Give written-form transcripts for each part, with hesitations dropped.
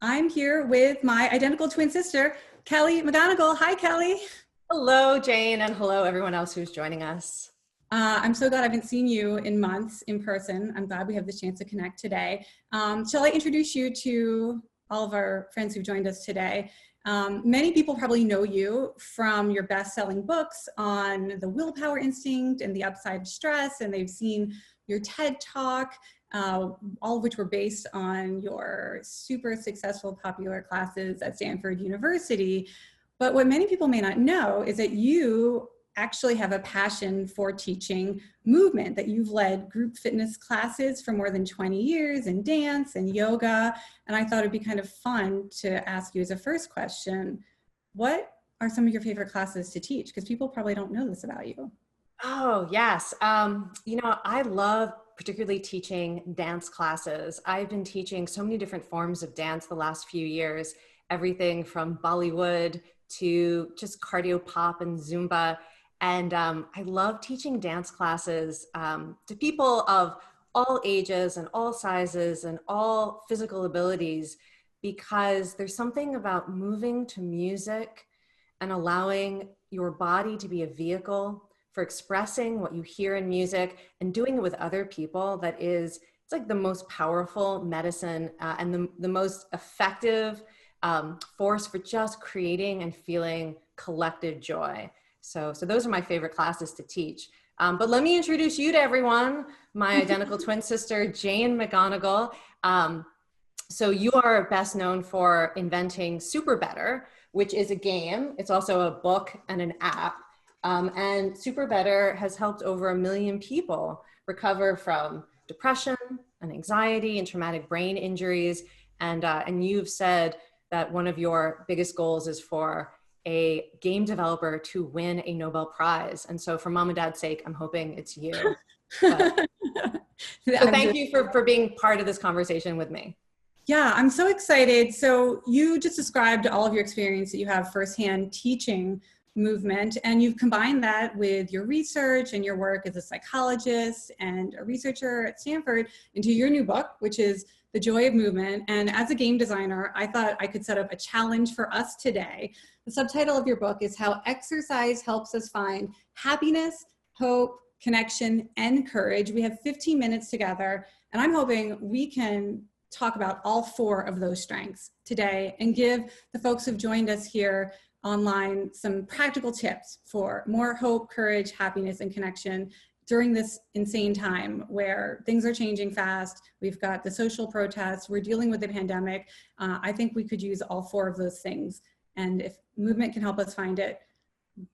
I'm here with my identical twin sister, Kelly McGonigal. Hi, Kelly. Hello, Jane, and hello, everyone else who's joining us. I'm so glad I haven't seen you in months in person. I'm glad we have this chance to connect today. Shall I introduce you to all of our friends who joined us today? Many people probably know you from your best-selling books on the Willpower Instinct and the upside of stress, and they've seen your TED Talk, all of which were based on your super successful popular classes at Stanford University. But what many people may not know is that you actually have a passion for teaching movement, that you've led group fitness classes for more than 20 years in dance and yoga. And I thought it'd be kind of fun to ask you as a first question, what are some of your favorite classes to teach? Because people probably don't know this about you. Oh, yes. I love particularly teaching dance classes. I've been teaching so many different forms of dance the last few years, everything from Bollywood to just cardio pop and Zumba. And I love teaching dance classes to people of all ages and all sizes and all physical abilities, because there's something about moving to music and allowing your body to be a vehicle for expressing what you hear in music and doing it with other people it's like the most powerful medicine and the most effective force for just creating and feeling collective joy. So those are my favorite classes to teach. But let me introduce you to everyone, my identical twin sister, Jane McGonigal. So you are best known for inventing SuperBetter, which is a game. It's also a book and an app. And SuperBetter has helped over 1 million people recover from depression and anxiety and traumatic brain injuries. And you've said that one of your biggest goals is for a game developer to win a Nobel Prize. And so for mom and dad's sake, I'm hoping it's you. So thank you for being part of this conversation with me. Yeah, I'm so excited. So you just described all of your experience that you have firsthand teaching movement, and you've combined that with your research and your work as a psychologist and a researcher at Stanford into your new book, which is The Joy of Movement. And as a game designer, I thought I could set up a challenge for us today. The subtitle of your book is How Exercise Helps Us Find Happiness, Hope, Connection, and Courage. We have 15 minutes together, and I'm hoping we can talk about all 4 of those strengths today and give the folks who've joined us here online some practical tips for more hope, courage, happiness, and connection during this insane time where things are changing fast. We've got the social protests, we're dealing with the pandemic. I think we could use all 4 of those things. And if movement can help us find it,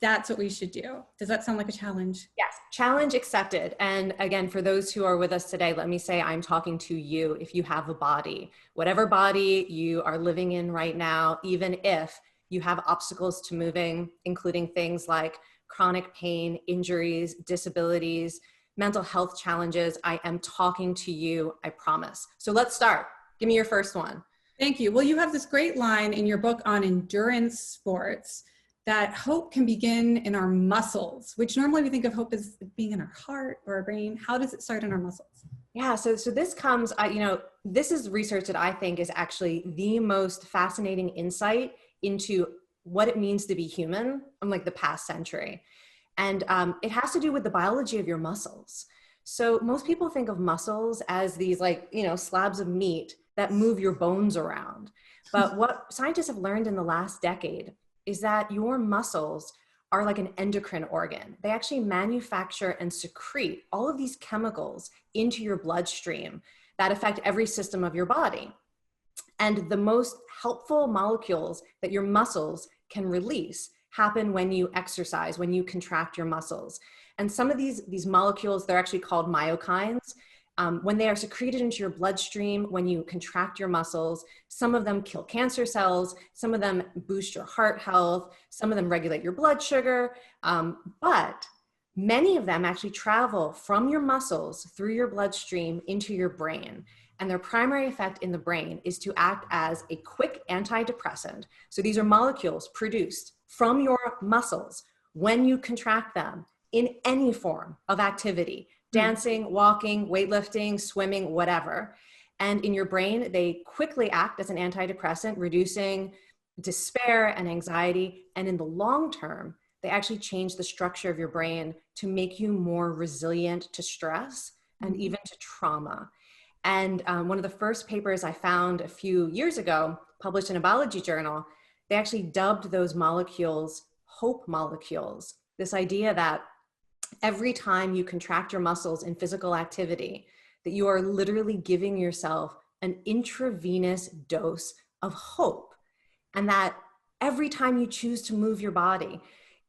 that's what we should do. Does that sound like a challenge? Yes, challenge accepted. And again, for those who are with us today, let me say I'm talking to you if you have a body, whatever body you are living in right now, even if you have obstacles to moving, including things like chronic pain, injuries, disabilities, mental health challenges. I am talking to you, I promise. So let's start. Give me your first one. Thank you. Well, you have this great line in your book on endurance sports that hope can begin in our muscles, which normally we think of hope as being in our heart or our brain. How does it start in our muscles? Yeah, so this comes, this is research that I think is actually the most fascinating insight into what it means to be human in like the past century. And it has to do with the biology of your muscles. So most people think of muscles as these slabs of meat that move your bones around. But what scientists have learned in the last decade is that your muscles are like an endocrine organ. They actually manufacture and secrete all of these chemicals into your bloodstream that affect every system of your body. And the most helpful molecules that your muscles can release happen when you exercise, when you contract your muscles. And some of these molecules, they're actually called myokines. When they are secreted into your bloodstream, when you contract your muscles, some of them kill cancer cells, some of them boost your heart health, some of them regulate your blood sugar, but many of them actually travel from your muscles through your bloodstream into your brain. And their primary effect in the brain is to act as a quick antidepressant. So these are molecules produced from your muscles when you contract them in any form of activity, dancing, walking, weightlifting, swimming, whatever. And in your brain, they quickly act as an antidepressant, reducing despair and anxiety. And in the long term, they actually change the structure of your brain to make you more resilient to stress and even to trauma. And one of the first papers I found a few years ago, published in a biology journal, they actually dubbed those molecules hope molecules. This idea that every time you contract your muscles in physical activity, that you are literally giving yourself an intravenous dose of hope. And that every time you choose to move your body,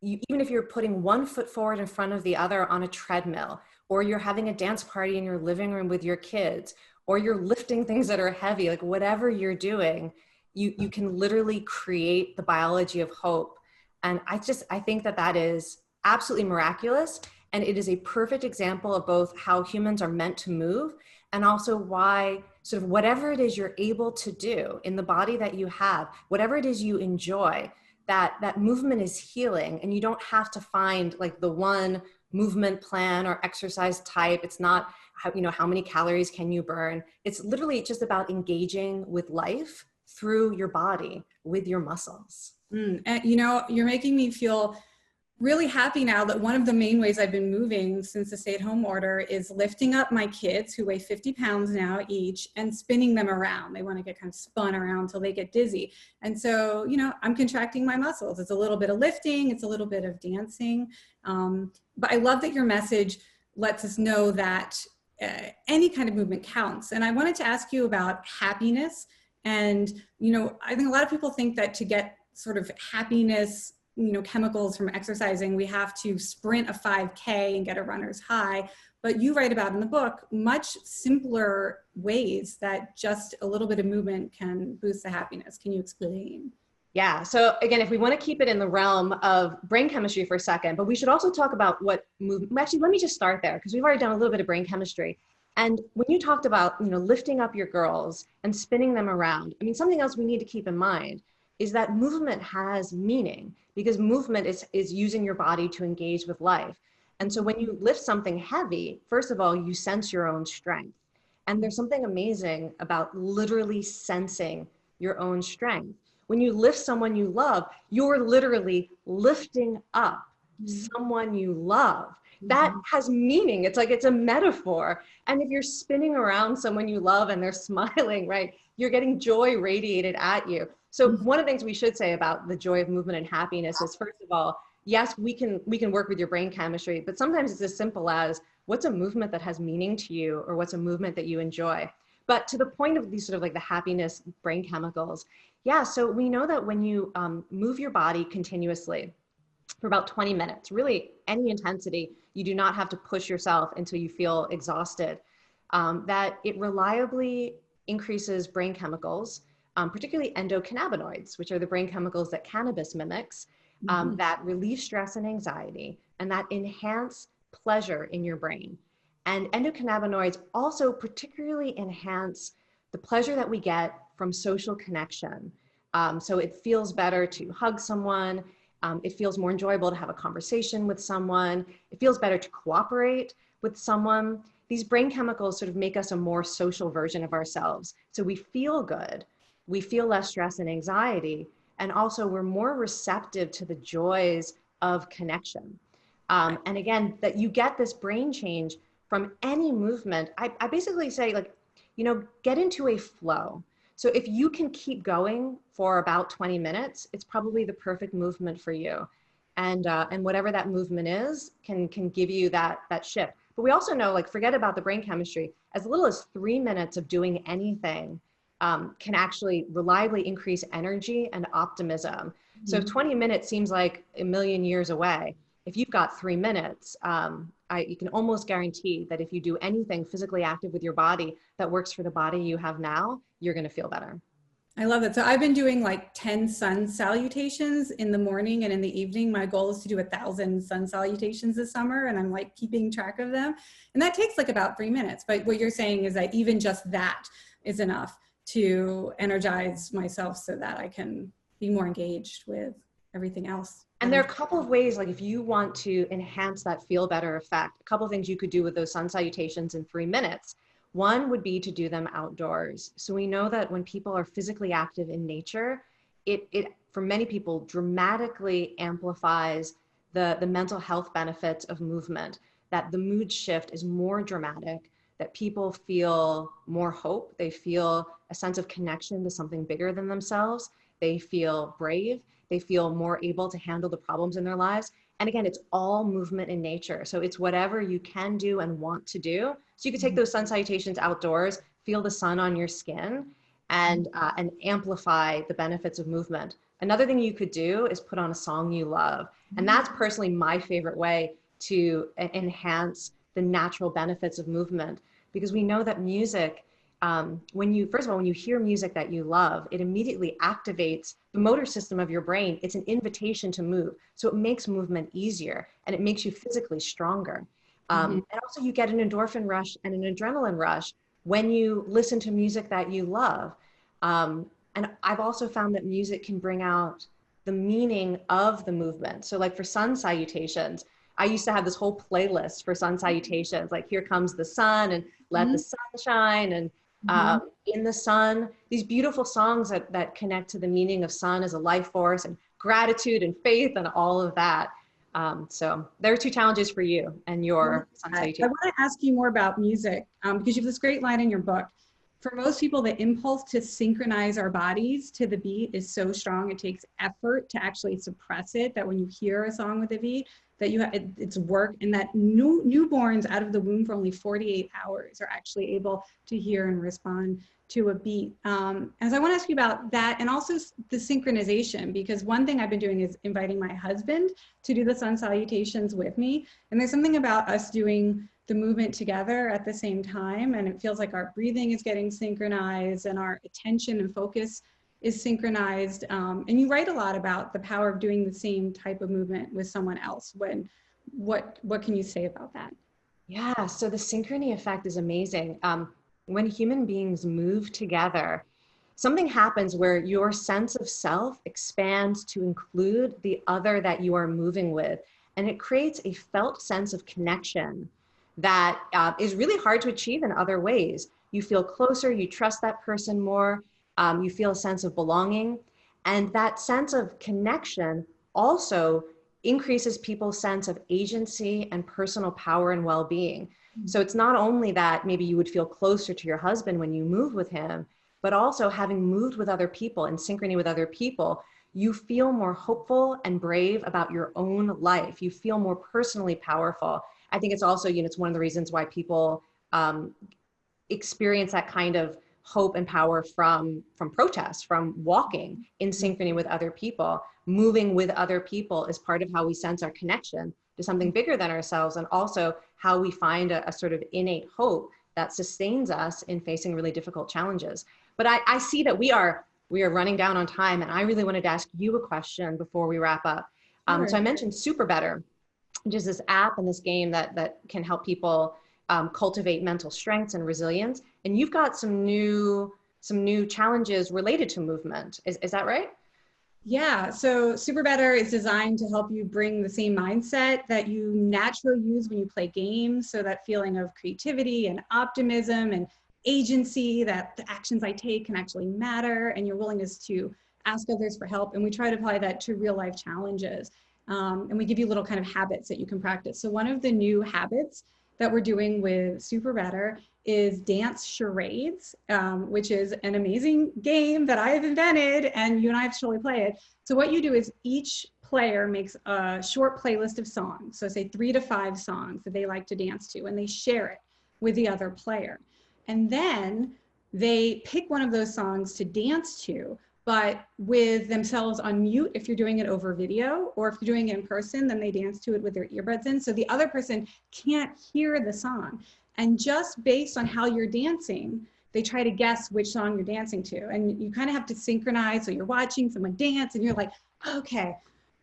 even if you're putting one foot forward in front of the other on a treadmill, or you're having a dance party in your living room with your kids, or you're lifting things that are heavy, like whatever you're doing, you can literally create the biology of hope. And I think that is absolutely miraculous. And it is a perfect example of both how humans are meant to move, and also why sort of whatever it is you're able to do in the body that you have, whatever it is you enjoy, that movement is healing. And you don't have to find like the one movement plan or exercise type. It's not how many calories can you burn. It's literally just about engaging with life through your body with your muscles. And you're making me feel really happy now that one of the main ways I've been moving since the stay-at-home order is lifting up my kids, who weigh 50 pounds now each, and spinning them around. They want to get kind of spun around until they get dizzy. And so, I'm contracting my muscles. It's a little bit of lifting, it's a little bit of dancing. But I love that your message lets us know that any kind of movement counts. And I wanted to ask you about happiness. And, I think a lot of people think that to get sort of happiness, chemicals from exercising, we have to sprint a 5K and get a runner's high. But you write about in the book much simpler ways that just a little bit of movement can boost the happiness. Can you explain? Yeah. So again, if we want to keep it in the realm of brain chemistry for a second, but we should also talk about what movement. Actually, let me just start there, because we've already done a little bit of brain chemistry. And when you talked about, lifting up your girls and spinning them around, something else we need to keep in mind is that movement has meaning, because movement is using your body to engage with life. And so when you lift something heavy, first of all, you sense your own strength. And there's something amazing about literally sensing your own strength. When you lift someone you love, you're literally lifting up someone you love. That has meaning. It's like, it's a metaphor. And if you're spinning around someone you love and they're smiling, right, you're getting joy radiated at you. So one of the things we should say about the joy of movement and happiness is, first of all, yes, we can work with your brain chemistry, but sometimes it's as simple as, what's a movement that has meaning to you, or what's a movement that you enjoy? But to the point of these sort of like the happiness brain chemicals, yeah, so we know that when you move your body continuously for about 20 minutes, really any intensity, you do not have to push yourself until you feel exhausted, that it reliably increases brain chemicals, particularly endocannabinoids, which are the brain chemicals that cannabis mimics, that relieve stress and anxiety, and that enhance pleasure in your brain. And endocannabinoids also particularly enhance the pleasure that we get from social connection. So it feels better to hug someone. It feels more enjoyable to have a conversation with someone. It feels better to cooperate with someone. These brain chemicals sort of make us a more social version of ourselves. So we feel good. We feel less stress and anxiety. And also we're more receptive to the joys of connection. And again, that you get this brain change from any movement. I basically say, like, get into a flow. So if you can keep going for about 20 minutes, it's probably the perfect movement for you. And whatever that movement is can give you that shift. But we also know, like, forget about the brain chemistry, as little as 3 minutes of doing anything can actually reliably increase energy and optimism. So if 20 minutes seems like a million years away, if you've got 3 minutes, you can almost guarantee that if you do anything physically active with your body that works for the body you have now, you're going to feel better. I love it. So I've been doing like 10 sun salutations in the morning and in the evening. My goal is to do 1,000 sun salutations this summer, and I'm like keeping track of them. And that takes like about 3 minutes. But what you're saying is that even just that is enough to energize myself so that I can be more engaged with everything else. And there are a couple of ways, like if you want to enhance that feel better effect, a couple of things you could do with those sun salutations in 3 minutes. One would be to do them outdoors. So we know that when people are physically active in nature, it for many people dramatically amplifies the mental health benefits of movement, that the mood shift is more dramatic, that people feel more hope, they feel a sense of connection to something bigger than themselves, they feel brave, they feel more able to handle the problems in their lives. And again, it's all movement in nature. So it's whatever you can do and want to do. So you could take those sun salutations outdoors, feel the sun on your skin, and amplify the benefits of movement. Another thing you could do is put on a song you love. And that's personally my favorite way to enhance the natural benefits of movement, because we know that music, first of all, when you hear music that you love, it immediately activates the motor system of your brain. It's an invitation to move. So it makes movement easier and it makes you physically stronger. And also you get an endorphin rush and an adrenaline rush when you listen to music that you love. And I've also found that music can bring out the meaning of the movement. So like for sun salutations, I used to have this whole playlist for sun salutations, like Here Comes the Sun and Let the Sun Shine and In the Sun, these beautiful songs that connect to the meaning of sun as a life force and gratitude and faith and all of that. So there are two challenges for you and your sun salutation. I want to ask you more about music because you have this great line in your book. For most people, the impulse to synchronize our bodies to the beat is so strong, it takes effort to actually suppress it, that when you hear a song with a beat, that it's work, and that newborns out of the womb for only 48 hours are actually able to hear and respond to a beat. As I want to ask you about that, and also the synchronization, because one thing I've been doing is inviting my husband to do the sun salutations with me. And there's something about us doing the movement together at the same time, and it feels like our breathing is getting synchronized and our attention and focus is synchronized. And you write a lot about the power of doing the same type of movement with someone else. What can you say about that? Yeah, so the synchrony effect is amazing. When human beings move together, something happens where your sense of self expands to include the other that you are moving with. And it creates a felt sense of connection that is really hard to achieve in other ways. You feel closer, you trust that person more, you feel a sense of belonging. And that sense of connection also increases people's sense of agency and personal power and well-being. So it's not only that maybe you would feel closer to your husband when you move with him, but also having moved with other people in synchrony with other people, you feel more hopeful and brave about your own life. You feel more personally powerful. I think it's also, it's one of the reasons why people experience that kind of hope and power from protests, from walking in synchrony with other people. Moving with other people is part of how we sense our connection to something bigger than ourselves, and also how we find a sort of innate hope that sustains us in facing really difficult challenges. But I see that we are running down on time, and I really wanted to ask you a question before we wrap up. Sure. So I mentioned SuperBetter, which is this app and this game that can help people cultivate mental strengths and resilience. And you've got some new challenges related to movement. Is that right? Yeah, so SuperBetter is designed to help you bring the same mindset that you naturally use when you play games. So that feeling of creativity and optimism and agency, that the actions I take can actually matter, and your willingness to ask others for help. And we try to apply that to real life challenges. And we give you little kind of habits that you can practice. So one of the new habits that we're doing with SuperBetter is dance charades, which is an amazing game that I have invented, and you and I have to totally play it. So what you do is each player makes a short playlist of songs. So say 3 to 5 songs that they like to dance to, and they share it with the other player. And then they pick one of those songs to dance to, but with themselves on mute if you're doing it over video, or if you're doing it in person, then they dance to it with their earbuds in, so the other person can't hear the song. And just based on how you're dancing, they try to guess which song you're dancing to. And you kind of have to synchronize, so you're watching someone dance and you're like, okay,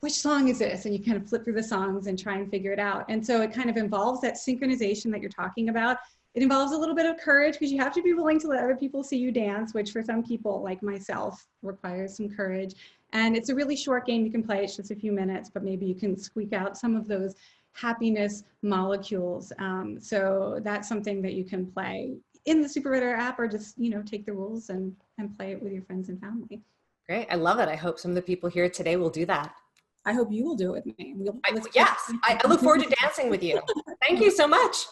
which song is this? And you kind of flip through the songs and try and figure it out. And so it kind of involves that synchronization that you're talking about. It involves a little bit of courage, because you have to be willing to let other people see you dance, which for some people, like myself, requires some courage. And it's a really short game. You can play, it's just a few minutes, but maybe you can squeak out some of those happiness molecules. So that's something that you can play. in the SuperBetter app, or just, you know, take the rules and play it with your friends and family. Great. I love it. I hope some of the people here today will do that. I hope you will do it with me. Yes, I look forward to dancing with you. Thank you so much.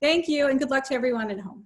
Thank you, and good luck to everyone at home.